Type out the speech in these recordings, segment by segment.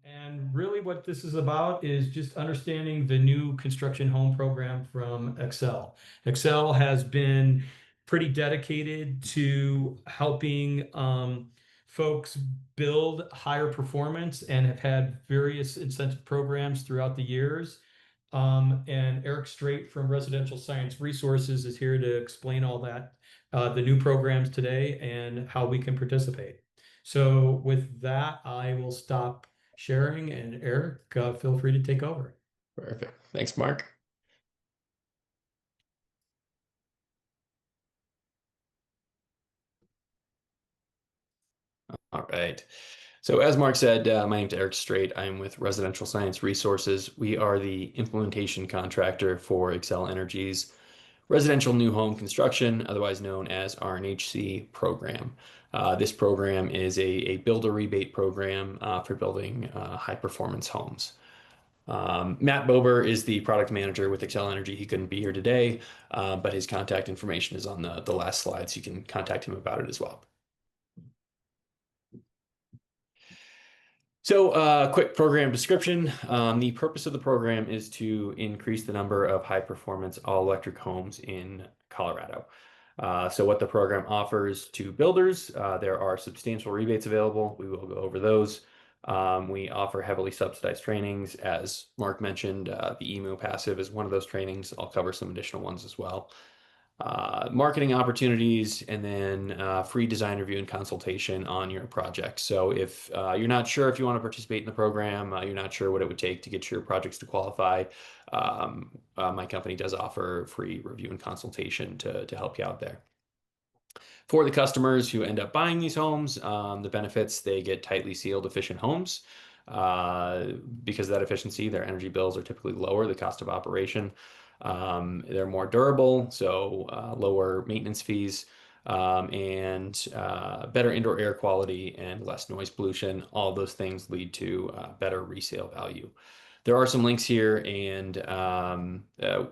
And really what this is about is just understanding the new construction home program from Xcel. Xcel has been pretty dedicated to helping folks build higher performance and have had various incentive programs throughout the years. And Erik Straite from Residential Science Resources is here to explain all that, the new programs today and how we can participate. So with that, I will stop sharing, and Erik, feel free to take over. Perfect. Thanks, Mark. All right. So as Mark said, my name's Erik Straite. I'm with Residential Science Resources. We are the implementation contractor for Xcel Energy's residential new home construction, otherwise known as RNHC program. This program is a builder rebate program for building high performance homes. Matt Bober is the product manager with Xcel Energy. He couldn't be here today, but his contact information is on the last slide, so you can contact him about it as well. So, quick program description. The purpose of the program is to increase the number of high-performance all-electric homes in Colorado. So what the program offers to builders, there are substantial rebates available. We will go over those. We offer heavily subsidized trainings. As Mark mentioned, the EMU Passive is one of those trainings. I'll cover some additional ones as well. Marketing opportunities, and then free design review and consultation on your project. So if you're not sure if you want to participate in the program, you're not sure what it would take to get your projects to qualify, my company does offer free review and consultation to help you out there. For the customers who end up buying these homes, the benefits, they get tightly sealed, efficient homes. Because of that efficiency, their energy bills are typically lower, the cost of operation. They're more durable, so lower maintenance fees, and better indoor air quality and less noise pollution. All those things lead to better resale value. There are some links here, and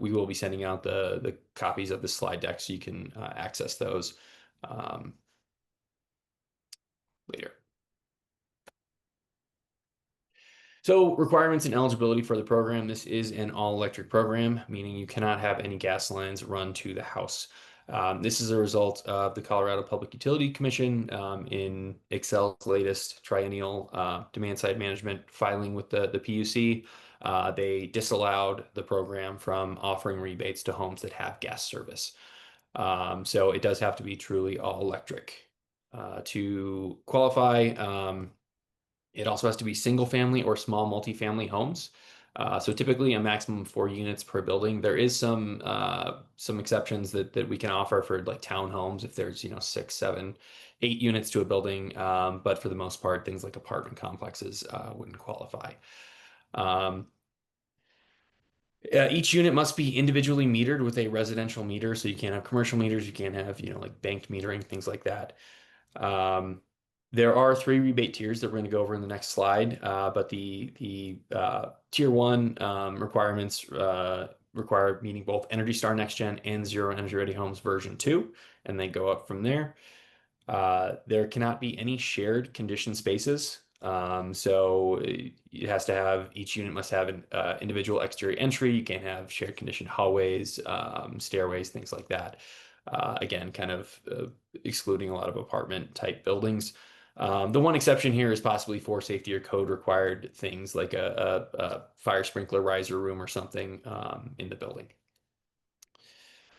we will be sending out the copies of the slide deck so you can access those later. So requirements and eligibility for the program. This is an all-electric program, meaning you cannot have any gas lines run to the house. This is a result of the Colorado Public Utility Commission in Xcel's latest triennial demand-side management filing with the PUC. They disallowed the program from offering rebates to homes that have gas service. So it does have to be truly all electric. To qualify, it also has to be single family or small multifamily homes. So typically a maximum of 4 units per building. There is some exceptions that we can offer for like townhomes if there's 6, 7, 8 units to a building. But for the most part, things like apartment complexes wouldn't qualify. Each unit must be individually metered with a residential meter, so you can't have commercial meters, you can't have like banked metering, things like that. There are 3 rebate tiers that we're going to go over in the next slide, but the tier 1 requirements require meeting both Energy Star Next Gen and Zero Energy Ready Homes version 2, and they go up from there. There cannot be any shared conditioned spaces. So it has to have, each unit must have an individual exterior entry. You can't have shared conditioned hallways, stairways, things like that. Again, kind of excluding a lot of apartment type buildings. The one exception here is possibly for safety or code required things like a fire sprinkler riser room or something in the building.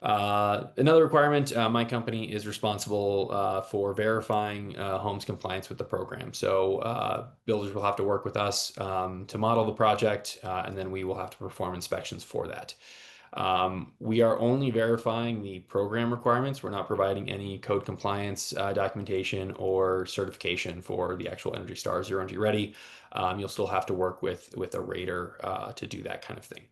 Another requirement, my company is responsible for verifying homes compliance with the program. So builders will have to work with us to model the project, and then we will have to perform inspections for that. We are only verifying the program requirements. We're not providing any code compliance documentation or certification for the actual Energy Star Zero Energy Ready. You'll still have to work with a rater to do that kind of thing.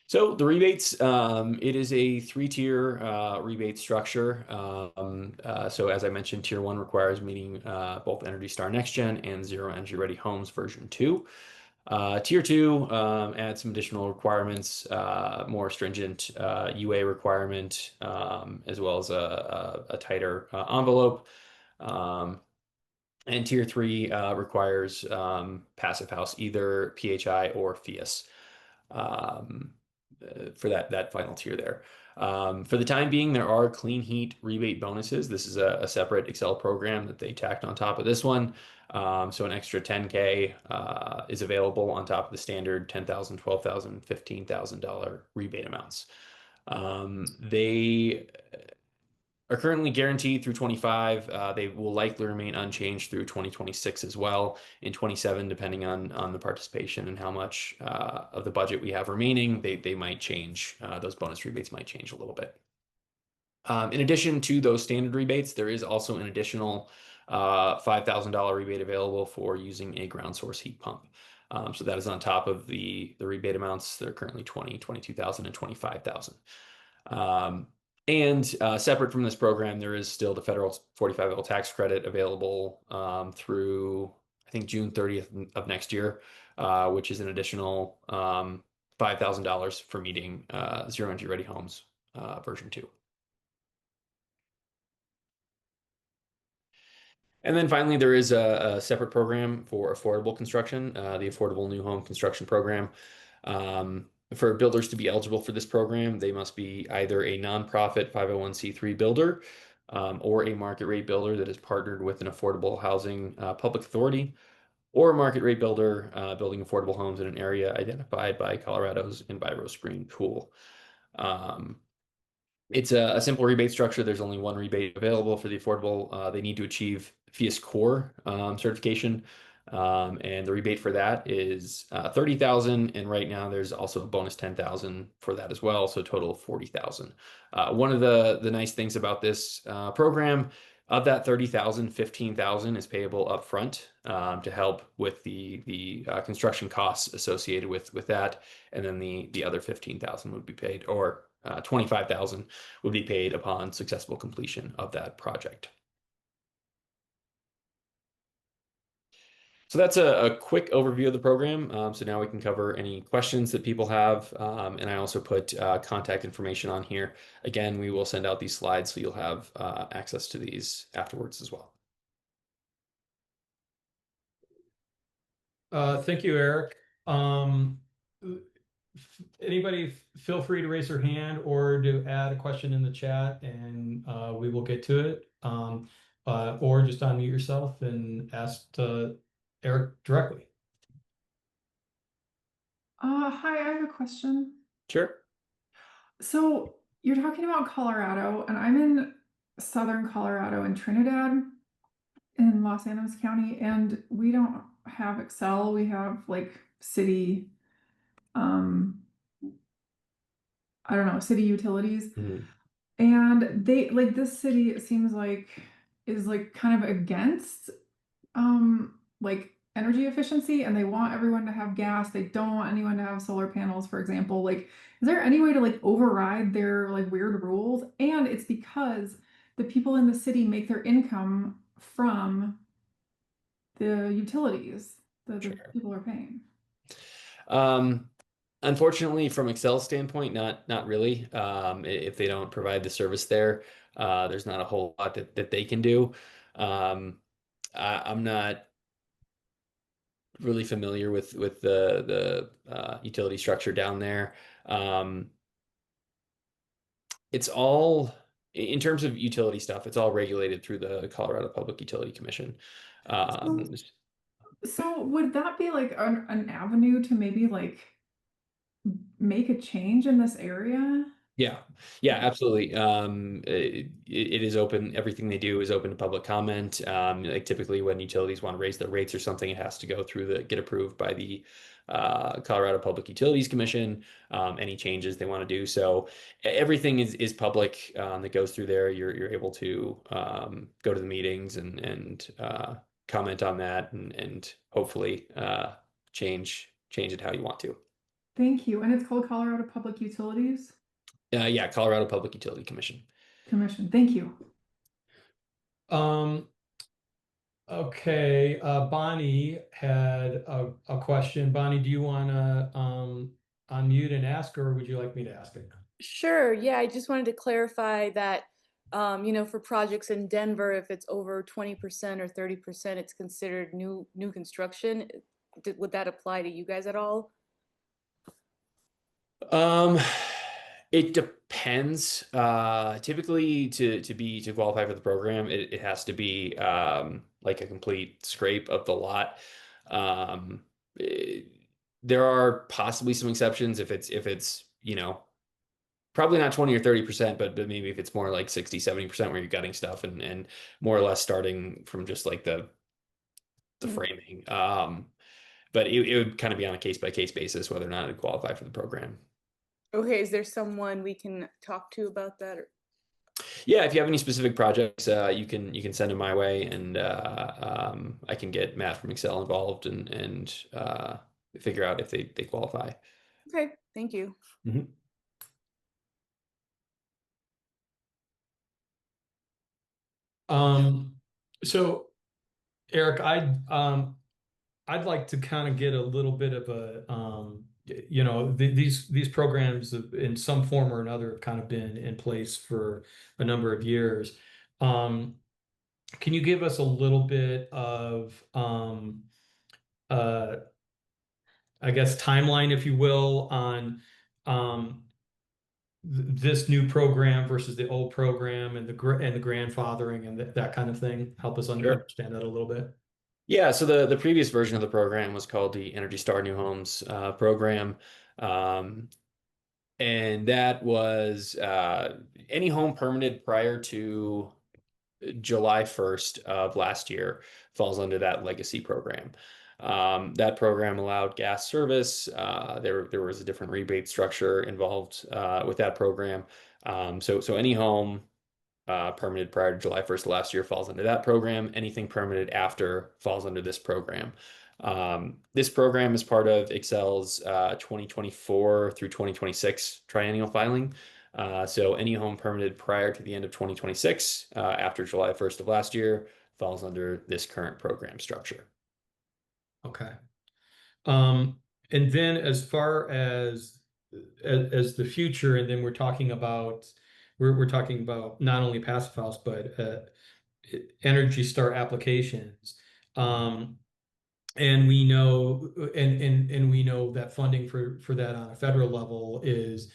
So the rebates, it is a 3-tier rebate structure. So as I mentioned, tier 1 requires meeting both Energy Star Next Gen and Zero Energy Ready Homes version 2. Tier 2 adds some additional requirements, more stringent UA requirement, as well as a tighter envelope. And tier three requires passive house, either PHI or FIAS, um, for that final tier there. For the time being, there are clean heat rebate bonuses. This is a separate Xcel program that they tacked on top of this one. So an extra 10K is available on top of the standard 10,000, 12,000, $15,000 rebate amounts. They are currently guaranteed through 25. They will likely remain unchanged through 2026 as well. In 27, depending on the participation and how much of the budget we have remaining, they might change. Those bonus rebates might change a little bit. In addition to those standard rebates, there is also an additional $5,000 rebate available for using a ground source heat pump. So that is on top of the rebate amounts. They're currently 20, 22,000, and 25,000. And separate from this program, there is still the federal 45L tax credit available through, I think, June 30th of next year, which is an additional $5,000 for meeting Zero Energy Ready Homes version 2. And then finally, there is a separate program for affordable construction, the Affordable New Home Construction Program. For builders to be eligible for this program, they must be either a nonprofit 501c3 builder or a market rate builder that is partnered with an affordable housing public authority, or a market rate builder building affordable homes in an area identified by Colorado's EnviroScreen tool. It's a simple rebate structure. There's only one rebate available for the affordable. They need to achieve FIAS Core certification. And the rebate for that is 30,000. And right now there's also a bonus 10,000 for that as well. So a total of 40,000. One of the nice things about this program, of that 30,000, 15,000 is payable upfront to help with the construction costs associated with that. And then the other 15,000 would be paid, or 25,000 would be paid upon successful completion of that project. So that's a quick overview of the program. So now we can cover any questions that people have. And I also put contact information on here. Again, we will send out these slides so you'll have access to these afterwards as well. Thank you, Eric. Anybody feel free to raise their hand or to add a question in the chat, and we will get to it. Or just unmute yourself and ask Eric directly. Hi, I have a question. Sure. So you're talking about Colorado, and I'm in southern Colorado in Trinidad in Los Angeles County, and we don't have Xcel. We have like city, I don't know, city utilities. Mhm. And they like this city, it seems like, is like kind of against like energy efficiency, and they want everyone to have gas. They don't want anyone to have solar panels, for example. Like, is there any way to like override their like weird rules? And it's because the people in the city make their income from the utilities that the Sure. people are paying. Unfortunately, from Xcel's standpoint, not really. If they don't provide the service there, there's not a whole lot that they can do. I'm not really familiar with the utility structure down there. It's all, in terms of utility stuff, it's all regulated through the Colorado Public Utility Commission. Um, So would that be like an avenue to maybe like make a change in this area? yeah, absolutely. It is open. Everything they do is open to public comment. Like typically when utilities want to raise their rates or something, it has to go through get approved by the Colorado Public Utilities Commission. Any changes they want to do. So everything is public that goes through there. You're able to go to the meetings and comment on that and hopefully change it how you want to. Thank you. And it's called Colorado Public Utilities Yeah, Colorado Public Utility Commission. Commission. Thank you. Okay, Bonnie had a question. Bonnie, do you want to unmute and ask, or would you like me to ask it? Sure. Yeah, I just wanted to clarify that for projects in Denver, if it's over 20% or 30%, it's considered new construction. Would that apply to you guys at all? Um, it depends. Typically to qualify for the program, it has to be like a complete scrape of the lot. Um, eh, there are possibly some exceptions if it's, probably not 20 or 30%, but maybe if it's more like 60, 70% where you're gutting stuff and more or less starting from just like the Mm. framing. But it would kind of be on a case by case basis whether or not it qualify for the program. Okay, is there someone we can talk to about that? Yeah, if you have any specific projects, you can send them my way, and I can get Matt from Xcel involved and figure out if they qualify. Okay, thank you. Mhm. Um, so Eric, I'd like to kind of get a little bit of a, these programs in some form or another have kind of been in place for a number of years. Um, can you give us a little bit of, uh, I guess, timeline, if you will, on um, this new program versus the old program and the grandfathering and that kind of thing? Help us Sure. understand that a little bit. Yeah, so the previous version of the program was called the Energy Star New Homes program. Um, and that was any home permitted prior to July 1st of last year falls under that legacy program. That program allowed gas service. There was a different rebate structure involved with that program. So any home permitted prior to July 1st of last year falls under that program. Anything permitted after falls under this program. This program is part of Xcel's 2024 through 2026 triennial filing. So any home permitted prior to the end of 2026, after July 1st of last year, falls under this current program structure. Okay. Um, and then as far as the future, and then we're talking about not only passive house but Energy Star applications. Um, and we know and we know that funding for that on a federal level is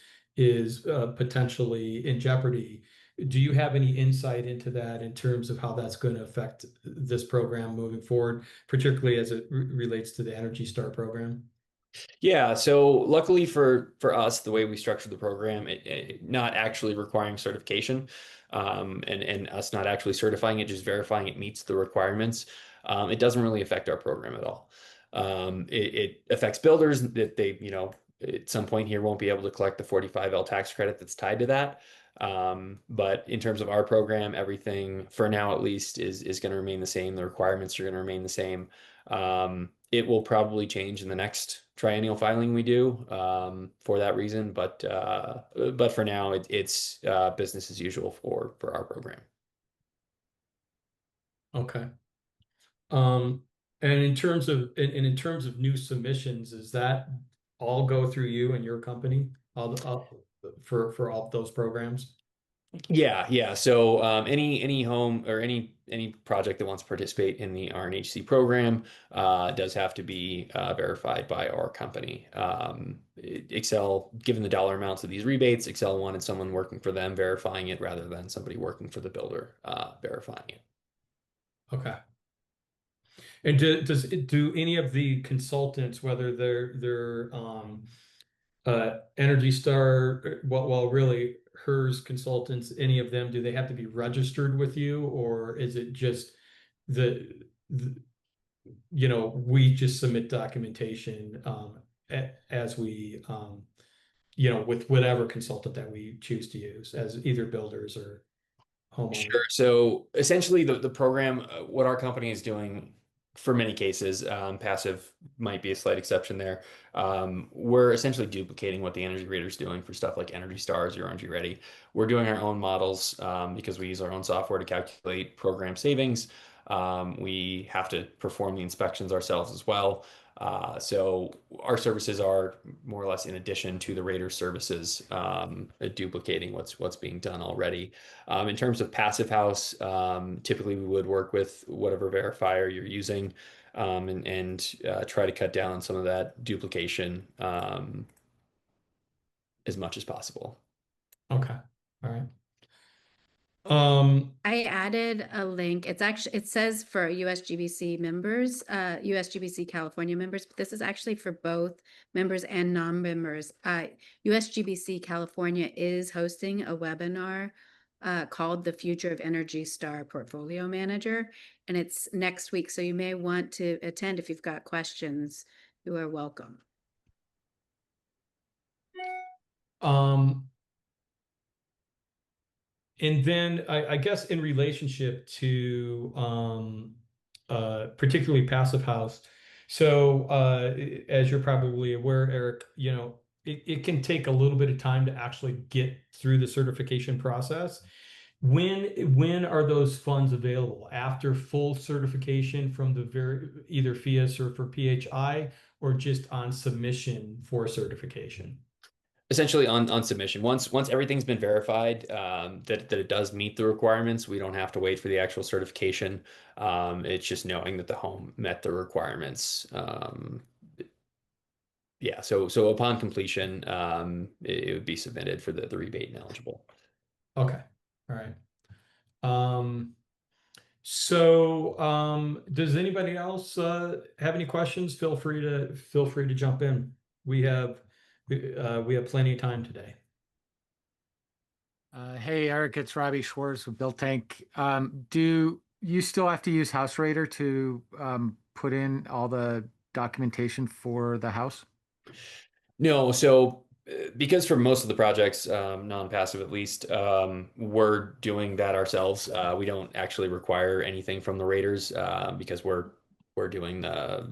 potentially in jeopardy. Do you have any insight into that in terms of how that's going to affect this program moving forward, particularly as it relates to the Energy Star program? Yeah, so luckily for us, the way we structured the program, it not actually requiring certification, and us not actually certifying it, just verifying it meets the requirements. It doesn't really affect our program at all. It affects builders that they, at some point here won't be able to collect the 45L tax credit that's tied to that. But in terms of our program, everything for now at least is going to remain the same. The requirements are going to remain the same. It will probably change in the next triennial filing we do for that reason, but for now it's business as usual for our program. Okay. Um, and in terms of new submissions, does that all go through you and your company, for all of those programs? Yeah, yeah. So any home or any project that wants to participate in the RNHC program does have to be verified by our company. Xcel, given the dollar amounts of these rebates, Xcel wanted someone working for them verifying it rather than somebody working for the builder verifying it. Okay. And do any of the consultants, whether they're Energy Star, well, really HERS consultants, any of them, do they have to be registered with you, or is it just the we just submit documentation as we with whatever consultant that we choose to use as either builders or homeowners? Sure. So essentially, the program, what our company is doing for many cases, passive might be a slight exception there. We're essentially duplicating what the Energy Rater is doing for stuff like Energy Stars or Energy Ready. We're doing our own models because we use our own software to calculate program savings. We have to perform the inspections ourselves as well. So our services are more or less in addition to the Rater services, duplicating what's being done already. In terms of passive house, typically we would work with whatever verifier you're using, and try to cut down on some of that duplication as much as possible. Okay. All right. I added a link. It's actually, it says for USGBC members, USGBC California members, but this is actually for both members and non-members. USGBC California is hosting a webinar called The Future of Energy Star Portfolio Manager, and it's next week. So you may want to attend if you've got questions. You are welcome. And then I guess in relationship to particularly passive house. So as you're probably aware, Eric, it can take a little bit of time to actually get through the certification process. When are those funds available? After full certification from either FIAS or for PHI, or just on submission for certification? Essentially on submission. Once everything's been verified, that it does meet the requirements, we don't have to wait for the actual certification. It's just knowing that the home met the requirements. Yeah, so upon completion, it would be submitted for the rebate and eligible. Okay. All right. Does anybody else have any questions? Feel free to jump in. We have plenty of time today. Hey, Eric, it's Robbie Schwartz with Built Tank. Do you still have to use House Rater to put in all the documentation for the house? No, so because for most of the projects, non-passive at least, we're doing that ourselves. We don't actually require anything from the raters because we're doing the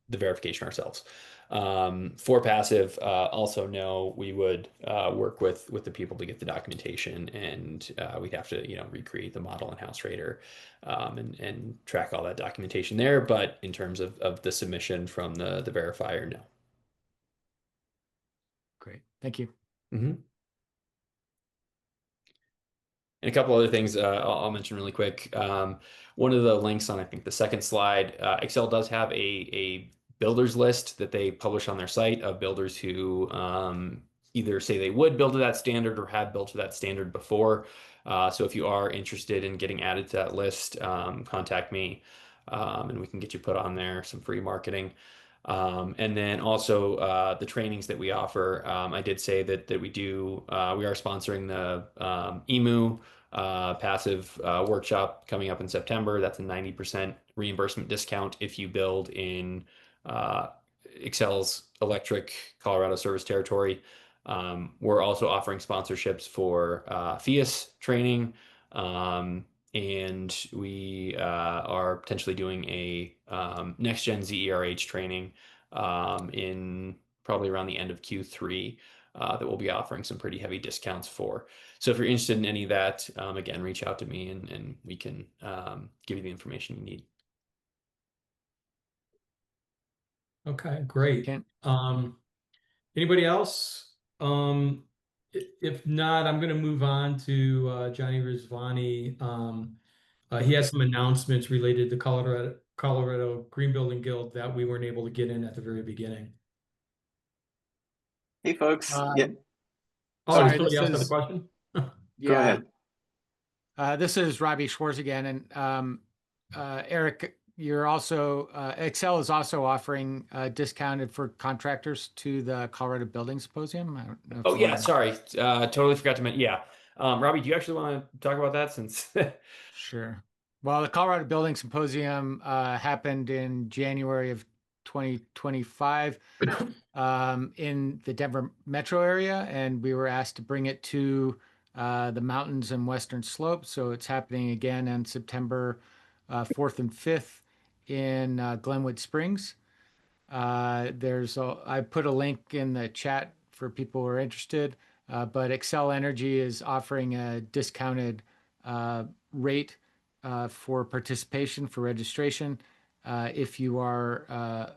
verification ourselves. For passive, also no, we would work with the people to get the documentation, and we'd have to recreate the model in House Rater and track all that documentation there. But in terms of the submission from the verifier, no. Great, thank you. Mm-hmm. And a couple other things I'll mention really quick. One of the links on, I think, the second slide, Xcel does have a builders list that they publish on their site of builders who either say they would build to that standard or have built to that standard before. So if you are interested in getting added to that list, contact me and we can get you put on there, some free marketing. And then also the trainings that we offer. I did say that we are sponsoring the EMU passive workshop coming up in September. That's a 90% reimbursement discount if you build in Xcel's electric Colorado service territory. We're also offering sponsorships for FIAS training. And we are potentially doing a next gen ZERH training in probably around the end of Q3 that we'll be offering some pretty heavy discounts for. So if you're interested in any of that, again, reach out to me and we can give you the information you need. Okay, great. Can- Anybody else? If not, I'm going to move on to Johnny Rizvani. He has some announcements related to Colorado Green Building Guild that we weren't able to get in at the very beginning. Hey, folks. Yeah, Oh, Sorry, does somebody this else have a is- question? go ahead. This is Robbie Schwartz again, and Eric, you're also Xcel is also offering discounted for contractors to the Colorado Building Symposium. I don't know if Oh you yeah, wanna- sorry, totally forgot to mention. Yeah, Robbie, do you actually want to talk about that since? Sure. Well, the Colorado Building Symposium happened in January of 2025 in the Denver metro area, and we were asked to bring it to the mountains and western slopes. So it's happening again on September 4th and 5th in Glenwood Springs. I put a link in the chat for people who are interested, but Xcel Energy is offering a discounted rate for participation for registration. If you are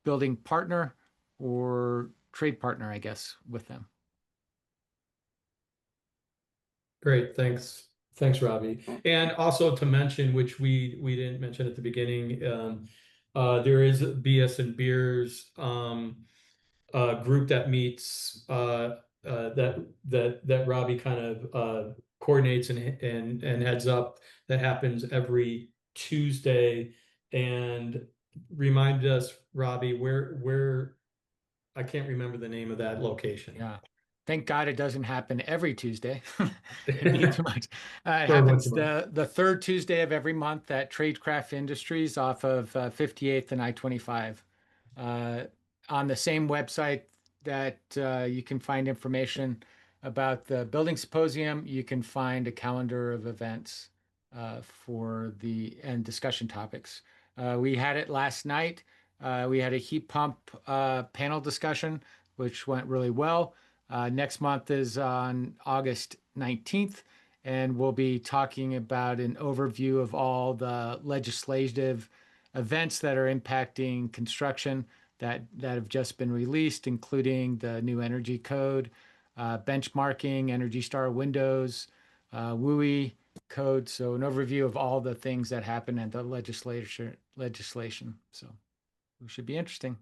building partner or trade partner, I guess, with them. Great, thanks. Thanks, Robbie. And also to mention, which we didn't mention at the beginning, there is BS and Beers group that meets that Robbie kind of coordinates and heads up, that happens every Tuesday. And remind us, Robbie, where I can't remember the name of that location. Yeah. Thank God it doesn't happen every Tuesday. It'd be too much. It Or once happens a month. the third Tuesday of every month at Tradecraft Industries off of 58th and I-25. On the same website that you can find information about the building symposium, you can find a calendar of events for and discussion topics. We had it last night. We had a heat pump panel discussion, which went really well. Next month is on August 19th, and we'll be talking about an overview of all the legislative events that are impacting construction that have just been released, including the new energy code, benchmarking, Energy Star windows, WUI code. So an overview of all the things that happen in the legislation. So it should be interesting.